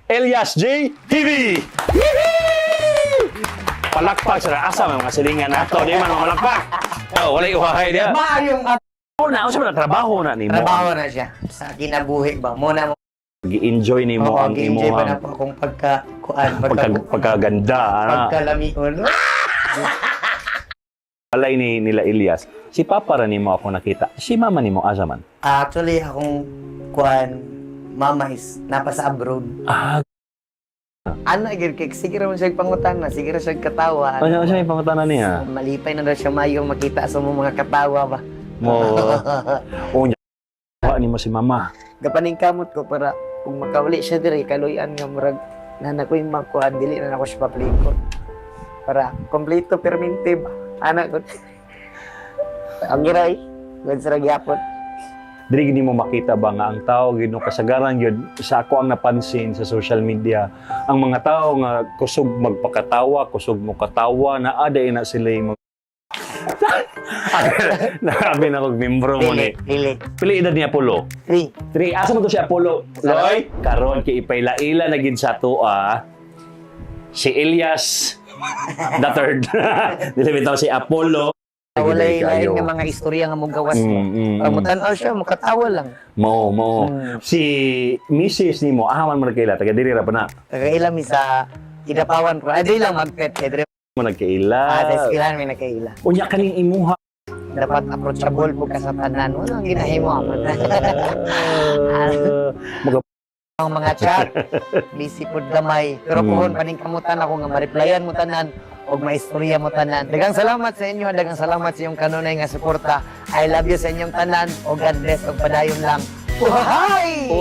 Elias J. TV! Palakpak sa asa mga silingan nato. Di man mga palakpak. Oh, wala iwahay dia. Maayong Una, unsa man trabaho na nimo? trabaho na siya. Sa kinabuhi ba? Muna mo. Gi-enjoy nimo ang Enjoy pa na imong po akong pagkakuan. pagkaganda. Pagkalamion. Alay nila Elias. Si Papa ra nimo ako nakita. Si Mama nimo asa man? Actually, akong kuan, mama is napasa abroad. Ah, Ano, gid sige raman siya pangutan na, sige ra siya katawa. ano siya yung pangutanan niya? Malipay na daw siya mayong makita sa mga katawa ba. Mo unya. Wa nimo si Mama. Gapaning kamot ko para kung makawali siya dire kaluyan nga murag nana ko yung makuan dili na ako siya paplikot. Para kompleto permente ba. Anak ko. Ang giray, gud sa gyapon. Dili gid mo makita ba nga ang tao gid no kasagaran gyud sa ako ang napansin sa social media ang mga tao nga kusog magpakatawa kusog mo katawa na aday na sila yung narabi na kog membro mo ni pili edad ni Apollo 3 asa mo to si Apollo Loy karon kay ipaylaila na gid sa tuwa si Elias the third dili bitaw si Apollo. Walay lain nga mga istorya nga mong gawas mo. Para mo tan-aw siya, makatawa lang. Mo. Si Mrs. nimo ahaman mo nagkaila taga diri ra pa na. Kagaila mi sa Idapawan ko. Ay, di lang mag-pet. Kaya Mo nagkaila. sa eskilan may nakaila. Unya kaning imuha. Dapat approachable po ka sa tanan. Walang ginahimo ako. Ang mga chat, busy po gamay. Pero kung paning kamutan ako nga ma-replyan mo tanan, o maistorya mo tanan. Dagang salamat sa inyo, dagang salamat sa iyong kanunay nga suporta. I love you sa inyong tanan, o God bless, o padayon lang. Uhay!